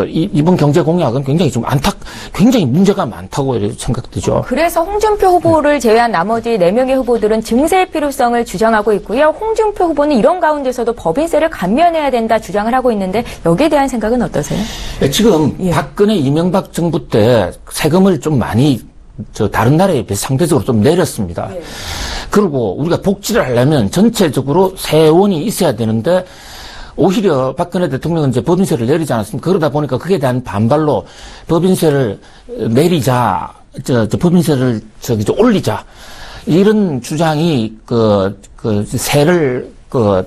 이번 경제 공약은 굉장히 문제가 많다고 생각되죠. 그래서 홍준표 후보를 제외한 나머지 4명의 후보들은 증세의 필요성을 주장하고 있고요. 홍준표 후보는 이런 가운데서도 법인세를 감면해야 된다 주장을 하고 있는데 여기에 대한 생각은 어떠세요? 지금 박근혜 이명박 정부 때 세금을 좀 많이 다른 나라에 비해 상대적으로 좀 내렸습니다. 그리고 우리가 복지를 하려면 전체적으로 세원이 있어야 되는데 오히려 박근혜 대통령은 이제 법인세를 내리지 않았습니까? 그러다 보니까 그에 대한 반발로 법인세를 내리자, 법인세를 올리자. 이런 주장이 세를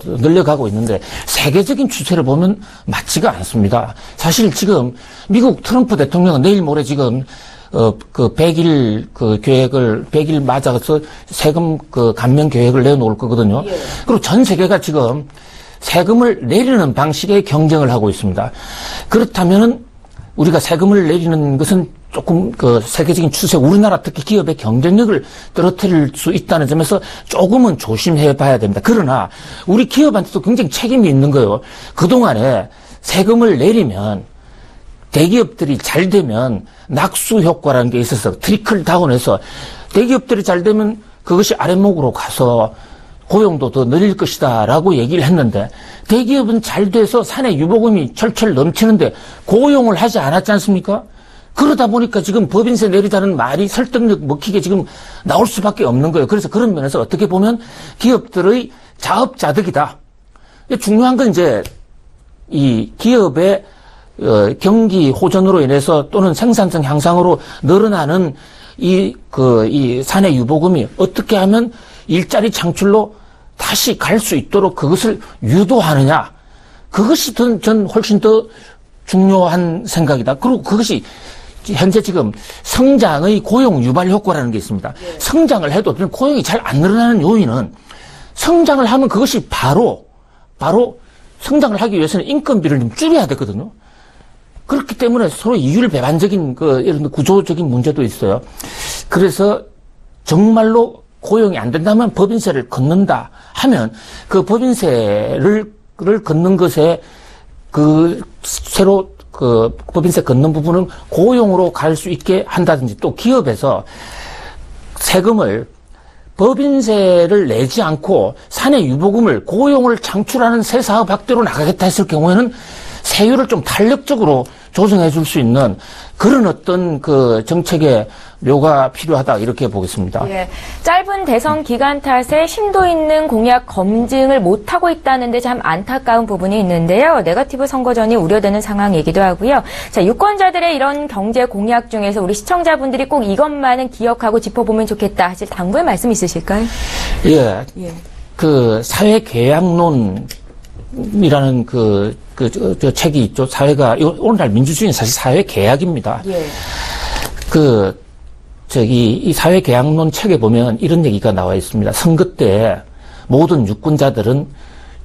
늘려가고 있는데 세계적인 추세를 보면 맞지가 않습니다. 사실 지금 미국 트럼프 대통령은 내일 모레 지금 100일 계획을 100일 맞아서 세금 감면 계획을 내놓을 거거든요. 그리고 전 세계가 지금 세금을 내리는 방식의 경쟁을 하고 있습니다. 그렇다면은 우리가 세금을 내리는 것은 조금 그 세계적인 추세, 우리나라 특히 기업의 경쟁력을 떨어뜨릴 수 있다는 점에서 조금은 조심해 봐야 됩니다. 그러나 우리 기업한테도 굉장히 책임이 있는 거예요. 그동안에 세금을 내리면 대기업들이 잘 되면 낙수 효과라는 게 있어서 트리클 다운해서 대기업들이 잘 되면 그것이 아랫목으로 가서 고용도 더 늘릴 것이다 라고 얘기를 했는데 대기업은 잘 돼서 사내 유보금이 철철 넘치는데 고용을 하지 않았지 않습니까? 그러다 보니까 지금 법인세 내리자는 말이 설득력 먹히게 지금 나올 수밖에 없는 거예요. 그래서 그런 면에서 어떻게 보면 기업들의 자업자득이다. 중요한 건 이제 이 기업의 경기 호전으로 인해서 또는 생산성 향상으로 늘어나는 이 사내 유보금이 어떻게 하면 일자리 창출로 다시 갈 수 있도록 그것을 유도하느냐. 그것이 전 훨씬 더 중요한 생각이다. 그리고 그것이 현재 지금 성장의 고용 유발 효과라는 게 있습니다. 성장을 해도 고용이 잘 안 늘어나는 요인은 성장을 하면 그것이 바로 성장을 하기 위해서는 인건비를 좀 줄여야 되거든요. 그렇기 때문에 서로 이율 배반적인 이런 구조적인 문제도 있어요. 그래서 정말로 고용이 안 된다면 법인세를 걷는다 하면 그 법인세를 걷는 것에 새로 법인세 걷는 부분은 고용으로 갈 수 있게 한다든지 또 기업에서 세금을 법인세를 내지 않고 사내 유보금을 고용을 창출하는 새 사업 확대로 나가겠다 했을 경우에는 세율을 좀 탄력적으로 조정해 줄 수 있는 그런 어떤 정책의 묘가 필요하다 이렇게 보겠습니다. 예, 짧은 대선 기간 탓에 심도 있는 공약 검증을 못하고 있다는데 참 안타까운 부분이 있는데요. 네거티브 선거전이 우려되는 상황이기도 하고요. 자, 유권자들의 이런 경제 공약 중에서 우리 시청자분들이 꼭 이것만은 기억하고 짚어보면 좋겠다 하실 당부의 말씀 있으실까요? 예. 사회계약론 이라는 저 책이 있죠. 사회가, 오늘날 민주주의는 사실 사회계약입니다. 예. 이 사회계약론 책에 보면 이런 얘기가 나와 있습니다. 선거 때 모든 유권자들은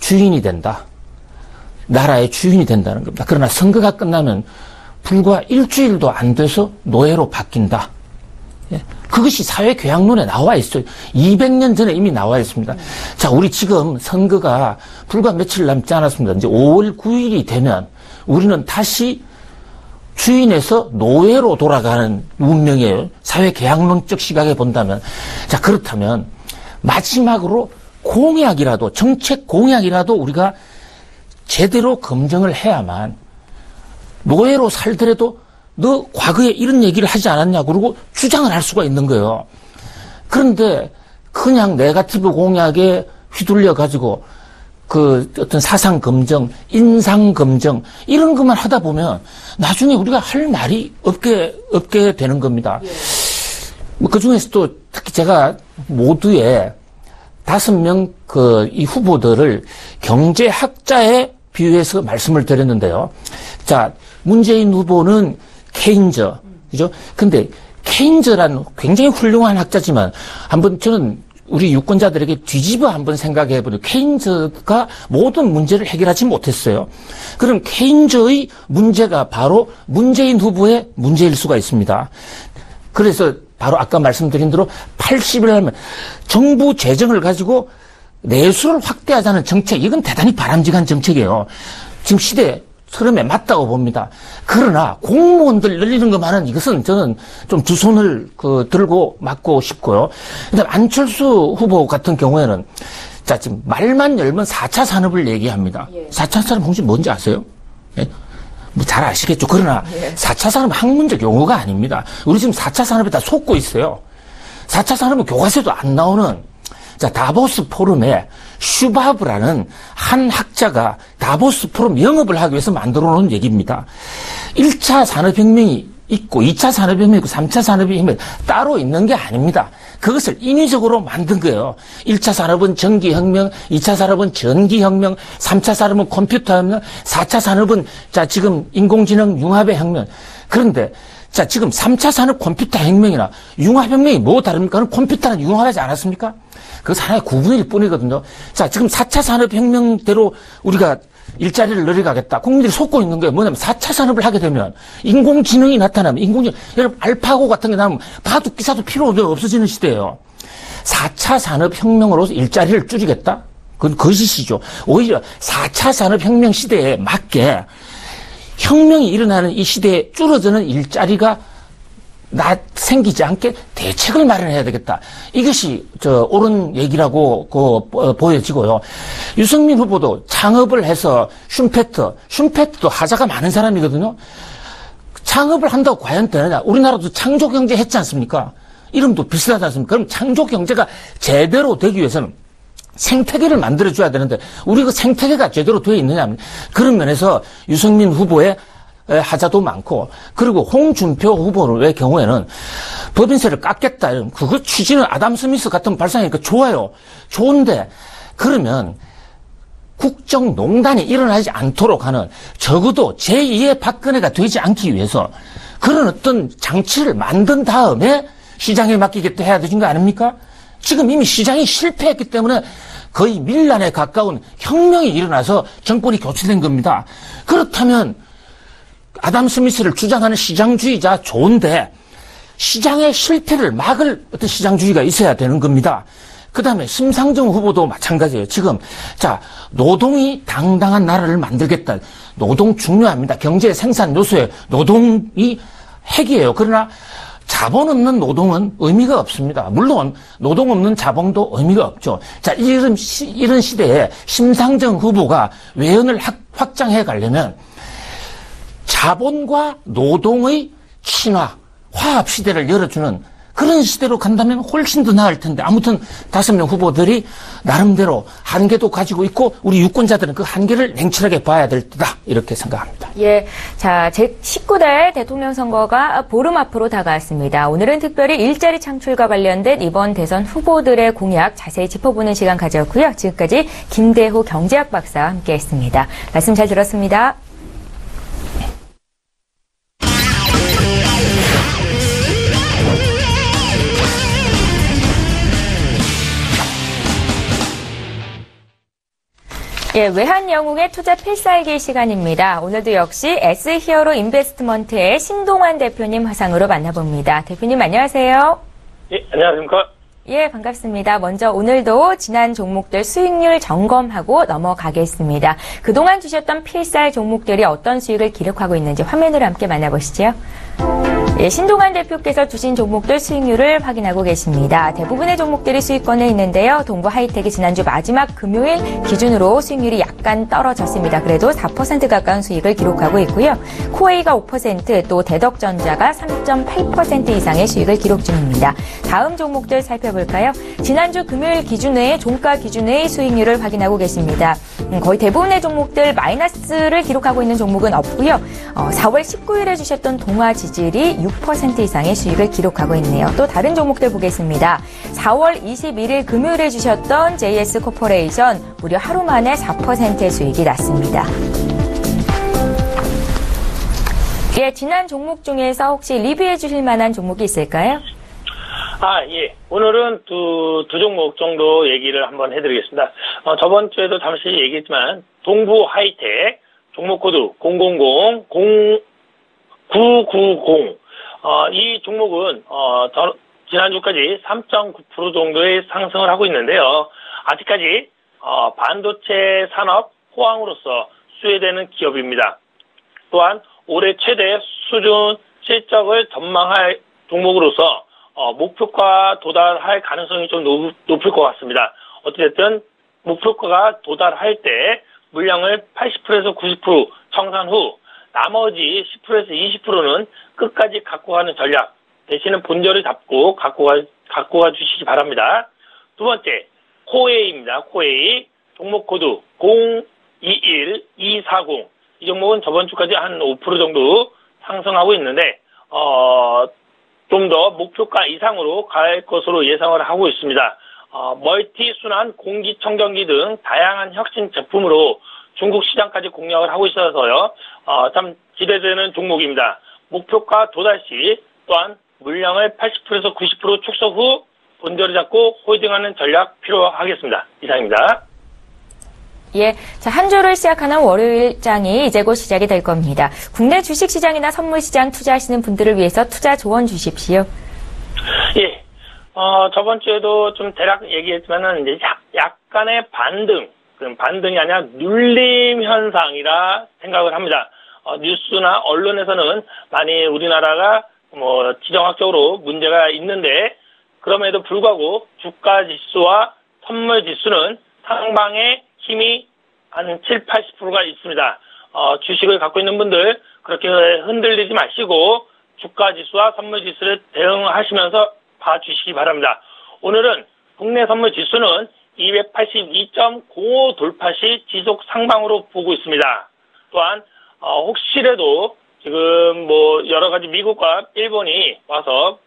주인이 된다. 나라의 주인이 된다는 겁니다. 그러나 선거가 끝나면 불과 일주일도 안 돼서 노예로 바뀐다. 예. 그것이 사회계약론에 나와 있어요. 200년 전에 이미 나와 있습니다. 자, 우리 지금 선거가 불과 며칠 남지 않았습니다. 이제 5월 9일이 되면 우리는 다시 주인에서 노예로 돌아가는 운명이에요. 사회계약론적 시각에 본다면. 자, 그렇다면 마지막으로 공약이라도, 정책 공약이라도 우리가 제대로 검증을 해야만 노예로 살더라도 너 과거에 이런 얘기를 하지 않았냐 그러고 주장을 할 수가 있는 거예요. 그런데 그냥 네거티브 공약에 휘둘려 가지고 어떤 사상 검증, 인상 검증 이런 것만 하다 보면 나중에 우리가 할 말이 없게 되는 겁니다. 그 중에서도 특히 제가 모두의 5명 이 후보들을 경제학자에 비유해서 말씀을 드렸는데요. 자, 문재인 후보는 케인저, 그죠? 근데 케인저란 굉장히 훌륭한 학자지만 저는 우리 유권자들에게 뒤집어 한번 생각해 보면 케인저가 모든 문제를 해결하지 못했어요. 그럼 케인저의 문제가 바로 문재인 후보의 문제일 수가 있습니다. 그래서 바로 아까 말씀드린 대로 80일 하면 정부 재정을 가지고 내수를 확대하자는 정책, 이건 대단히 바람직한 정책이에요. 지금 시대 흐름에 맞다고 봅니다. 그러나 공무원들 늘리는 것만은 이것은 저는 좀 두 손을 들고 맞고 싶고요. 그다음 안철수 후보 같은 경우에는 자, 지금 말만 열면 4차 산업을 얘기합니다. 4차 산업 혹시 뭔지 아세요? 예? 뭐 잘 아시겠죠. 그러나 4차 산업은 학문적 용어가 아닙니다. 우리 지금 4차 산업에 다 속고 있어요. 4차 산업은 교과서에도 안 나오는 다보스 포럼에 슈바브라는 한 학자가 다보스 포럼 영업을 하기 위해서 만들어 놓은 얘기입니다. 1차 산업혁명이 있고 2차 산업혁명이 있고 3차 산업혁명이 따로 있는 게 아닙니다. 그것을 인위적으로 만든 거예요. 1차 산업은 전기혁명, 2차 산업은 전기혁명, 3차 산업은 컴퓨터혁명, 4차 산업은 지금 인공지능 융합의 혁명. 그런데 자, 지금 3차 산업 컴퓨터 혁명이나 융합혁명이 뭐 다릅니까? 그럼 컴퓨터는 융합하지 않았습니까? 그것은 하나의 구분일 뿐이거든요. 자, 지금 4차 산업혁명대로 우리가 일자리를 늘려가겠다. 국민들이 속고 있는 게 뭐냐면 4차 산업을 하게 되면 인공지능이 나타나면 여러분 알파고 같은 게 나오면 바둑 기사도 필요 없어지는 시대예요. 4차 산업혁명으로서 일자리를 줄이겠다? 그건 거짓이죠. 오히려 4차 산업혁명 시대에 맞게 혁명이 일어나는 이 시대에 줄어드는 일자리가 생기지 않게 대책을 마련해야 되겠다. 이것이 옳은 얘기라고 보여지고요. 유승민 후보도 창업을 해서 슌페트도 하자가 많은 사람이거든요. 창업을 한다고 과연 되느냐? 우리나라도 창조경제 했지 않습니까? 이름도 비슷하지 않습니까? 그럼 창조경제가 제대로 되기 위해서는 생태계를 만들어줘야 되는데 우리 그 생태계가 제대로 되어 있느냐? 그런 면에서 유승민 후보의 하자도 많고, 그리고 홍준표 후보의 경우에는 법인세를 깎겠다. 그거 취지는 아담 스미스 같은 발상이니까 좋아요. 좋은데, 그러면 국정농단이 일어나지 않도록 하는 적어도 제2의 박근혜가 되지 않기 위해서 그런 어떤 장치를 만든 다음에 시장에 맡기겠다 해야 되는 거 아닙니까? 지금 이미 시장이 실패했기 때문에 거의 밀란에 가까운 혁명이 일어나서 정권이 교체된 겁니다. 그렇다면 아담 스미스를 주장하는 시장주의자 좋은데 시장의 실패를 막을 어떤 시장주의가 있어야 되는 겁니다. 그 다음에 심상정 후보도 마찬가지예요. 지금 노동이 당당한 나라를 만들겠다. 노동 중요합니다. 경제 생산 요소에 노동이 핵이에요. 그러나 자본 없는 노동은 의미가 없습니다. 물론 노동 없는 자본도 의미가 없죠. 자, 이런 시대에 심상정 후보가 외연을 확장해 가려면 자본과 노동의 친화, 화합 시대를 열어주는 그런 시대로 간다면 훨씬 더 나을 텐데, 아무튼 5명 후보들이 나름대로 한계도 가지고 있고 우리 유권자들은 그 한계를 냉철하게 봐야 될 때다, 이렇게 생각합니다. 예, 자, 제19대 대통령 선거가 보름 앞으로 다가왔습니다. 오늘은 특별히 일자리 창출과 관련된 이번 대선 후보들의 공약 자세히 짚어보는 시간 가졌고요. 지금까지 김대호 경제학 박사와 함께했습니다. 말씀 잘 들었습니다. 예, 외환영웅의 투자 필살기 시간입니다. 오늘도 역시 S히어로 인베스트먼트의 신동환 대표님 화상으로 만나봅니다. 대표님 안녕하세요. 예, 안녕하십니까? 예, 반갑습니다. 먼저 오늘도 지난 종목들 수익률 점검하고 넘어가겠습니다. 그동안 주셨던 필살 종목들이 어떤 수익을 기록하고 있는지 화면으로 함께 만나보시죠. 예, 신동환 대표께서 주신 종목들 수익률을 확인하고 계십니다. 대부분의 종목들이 수익권에 있는데요. 동부 하이텍이 지난주 마지막 금요일 기준으로 수익률이 약간 떨어졌습니다. 그래도 4% 가까운 수익을 기록하고 있고요. 코웨이가 5%, 또 대덕전자가 3.8% 이상의 수익을 기록 중입니다. 다음 종목들 살펴볼까요? 지난주 금요일 기준의 종가 기준의 수익률을 확인하고 계십니다. 거의 대부분의 종목들 마이너스를 기록하고 있는 종목은 없고요. 4월 19일에 주셨던 동아지질이 6% 이상의 수익을 기록하고 있네요. 또 다른 종목들 보겠습니다. 4월 21일 금요일에 주셨던 JS코퍼레이션 무려 하루 만에 4%의 수익이 났습니다. 예, 지난 종목 중에서 혹시 리뷰해 주실 만한 종목이 있을까요? 예. 오늘은 두 종목 정도 얘기를 한번 해드리겠습니다. 저번 주에도 잠시 얘기했지만, 동부 하이텍, 종목 코드 000-0990, 이 종목은, 지난주까지 3.9% 정도의 상승을 하고 있는데요. 아직까지, 반도체 산업 호황으로서 수혜되는 기업입니다. 또한 올해 최대 수준 실적을 전망할 종목으로서 목표가 도달할 가능성이 좀 높을 것 같습니다. 어찌됐든 목표가가 도달할 때 물량을 80%에서 90% 청산 후 나머지 10%에서 20%는 끝까지 갖고 가는 전략, 대신은 본절을 잡고 갖고 가 주시기 바랍니다. 두 번째, 코웨이입니다. 코웨이 종목 코드 021240. 이 종목은 저번 주까지 한 5% 정도 상승하고 있는데 좀 더 목표가 이상으로 갈 것으로 예상을 하고 있습니다. 멀티 순환 공기청정기 등 다양한 혁신 제품으로 중국 시장까지 공략을 하고 있어서요. 참 기대되는 종목입니다. 목표가 도달 시 또한 물량을 80%에서 90% 축소 후 본저를 잡고 홀딩하는 전략 필요하겠습니다. 이상입니다. 예, 자, 한 주를 시작하는 월요일장이 이제 곧 시작이 될 겁니다. 국내 주식시장이나 선물시장 투자하시는 분들을 위해서 투자 조언 주십시오. 예, 저번 주에도 좀 대략 얘기했지만은 이제 약간의 반등이 아니라 눌림 현상이라 생각을 합니다. 뉴스나 언론에서는 많이 우리나라가 지정학적으로 문제가 있는데 그럼에도 불구하고 주가 지수와 선물 지수는 상방의 힘이 한 7, 80%가 있습니다. 주식을 갖고 있는 분들 그렇게 흔들리지 마시고 주가 지수와 선물 지수를 대응하시면서 봐주시기 바랍니다. 오늘은 국내 선물 지수는 282.05 돌파 시 지속 상방으로 보고 있습니다. 또한 혹시라도 지금 여러 가지 미국과 일본이 와서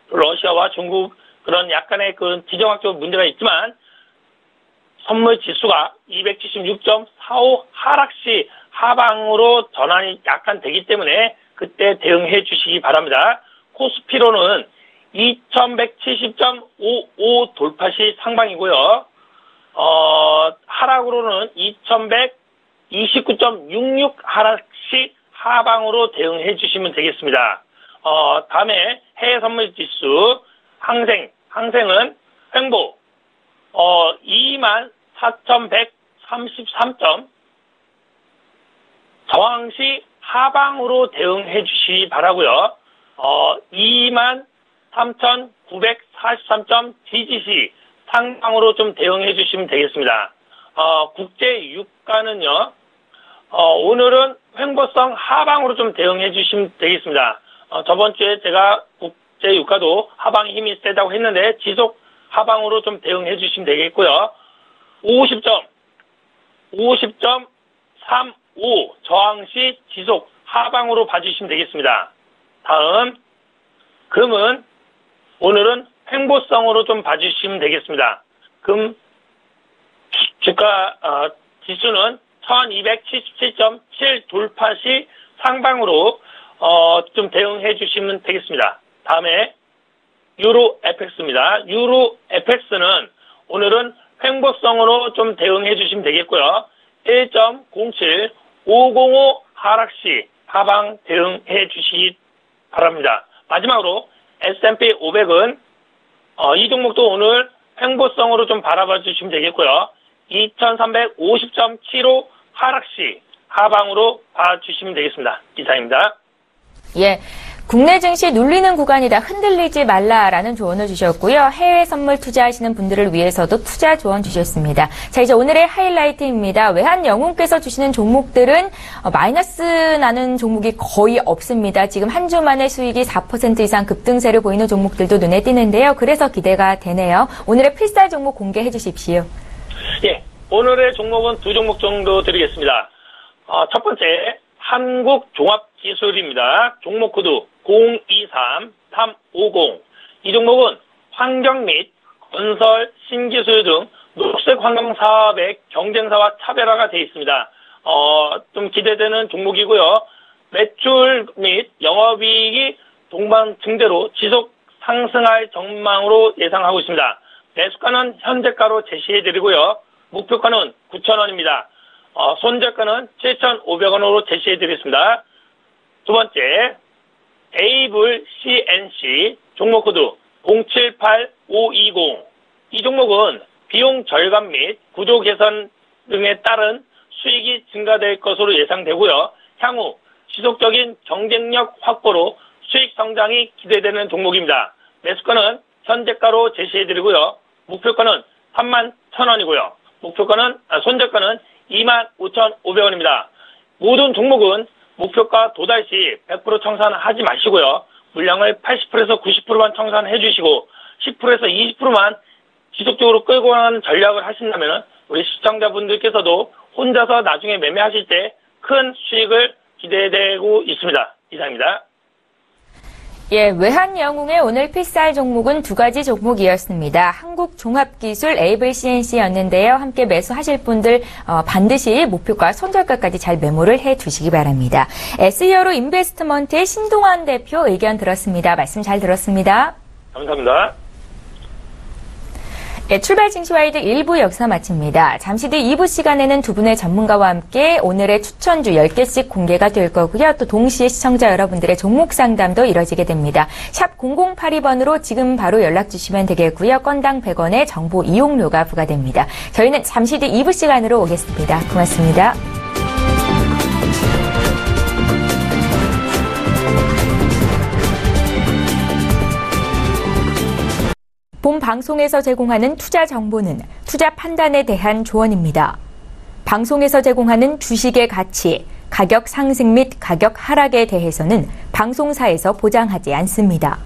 러시아와 중국 그런 약간의 그 지정학적 문제가 있지만 선물 지수가 276.45 하락 시 하방으로 전환이 약간 되기 때문에 그때 대응해 주시기 바랍니다. 코스피로는 2170.55 돌파 시 상방이고요. 하락으로는 2129.66 하락 시 하방으로 대응해 주시면 되겠습니다. 다음에 해외 선물 지수 항생은 횡보 24,133점 저항 시 하방으로 대응해 주시기 바라고요. 23,943점 지지시 상방으로 좀 대응해 주시면 되겠습니다. 국제 유가는요. 오늘은 횡보성 하방으로 좀 대응해 주시면 되겠습니다. 저번 주에 제가 국제 유가도 하방의 힘이 세다고 했는데 지속 하방으로 좀 대응해 주시면 되겠고요. 50.35 저항 시 지속 하방으로 봐주시면 되겠습니다. 다음 금은 오늘은 횡보성으로 좀 봐주시면 되겠습니다. 금 주가 지수는 1277.7 돌파 시 상방으로 좀 대응해 주시면 되겠습니다. 다음에 유로 FX입니다. 유로 FX는 오늘은 횡보성으로 좀 대응해 주시면 되겠고요. 1.07 505 하락 시 하방 대응해 주시기 바랍니다. 마지막으로 S&P 500은 이 종목도 오늘 횡보성으로 좀 바라봐 주시면 되겠고요. 2350.75 하락 시 하방으로 봐주시면 되겠습니다. 이상입니다. 예. 국내 증시 눌리는 구간이다. 흔들리지 말라라는 조언을 주셨고요. 해외 선물 투자하시는 분들을 위해서도 투자 조언 주셨습니다. 자, 이제 오늘의 하이라이트입니다. 외환영웅께서 주시는 종목들은 마이너스 나는 종목이 거의 없습니다. 지금 한 주 만에 수익이 4% 이상 급등세를 보이는 종목들도 눈에 띄는데요. 그래서 기대가 되네요. 오늘의 필살 종목 공개해 주십시오. 예, 오늘의 종목은 두 종목 정도 드리겠습니다. 첫 번째 한국종합기술입니다. 종목 코드 023350. 이 종목은 환경 및 건설, 신기술 등 녹색 환경 사업의 경쟁사와 차별화가 되어 있습니다. 좀 기대되는 종목이고요. 매출 및 영업이익이 동반 증대로 지속 상승할 전망으로 예상하고 있습니다. 매수가는 현재가로 제시해드리고요. 목표가는 9,000원입니다. 손절가는 7,500원으로 제시해드리겠습니다. 두 번째, 에이블 CNC 종목 코드 078520. 이 종목은 비용 절감 및 구조 개선 등에 따른 수익이 증가될 것으로 예상되고요. 향후 지속적인 경쟁력 확보로 수익 성장이 기대되는 종목입니다. 매수가는 현재가로 제시해드리고요. 목표가는 31,000원이고요. 손절가는 25,500원입니다. 모든 종목은 목표가 도달 시 100% 청산하지 마시고요. 물량을 80%에서 90%만 청산해 주시고 10%에서 20%만 지속적으로 끌고 가는 전략을 하신다면 우리 시청자분들께서도 혼자서 나중에 매매하실 때 큰 수익을 기대되고 있습니다. 이상입니다. 예, 외환영웅의 오늘 필살 종목은 두 가지 종목이었습니다. 한국종합기술 에이블 CNC였는데요. 함께 매수하실 분들 반드시 목표가 손절가까지 잘 메모를 해두시기 바랍니다. SE어로 인베스트먼트의 신동환 대표 의견 들었습니다. 말씀 잘 들었습니다. 감사합니다. 네, 출발 증시와이드 1부 여기서 마칩니다. 잠시 뒤 2부 시간에는 두 분의 전문가와 함께 오늘의 추천주 10개씩 공개가 될 거고요. 또 동시에 시청자 여러분들의 종목 상담도 이뤄지게 됩니다. 샵 0082번으로 지금 바로 연락 주시면 되겠고요. 건당 100원의 정보 이용료가 부과됩니다. 저희는 잠시 뒤 2부 시간으로 오겠습니다. 고맙습니다. 본 방송에서 제공하는 투자 정보는 투자 판단에 대한 조언입니다. 방송에서 제공하는 주식의 가치, 가격 상승 및 가격 하락에 대해서는 방송사에서 보장하지 않습니다.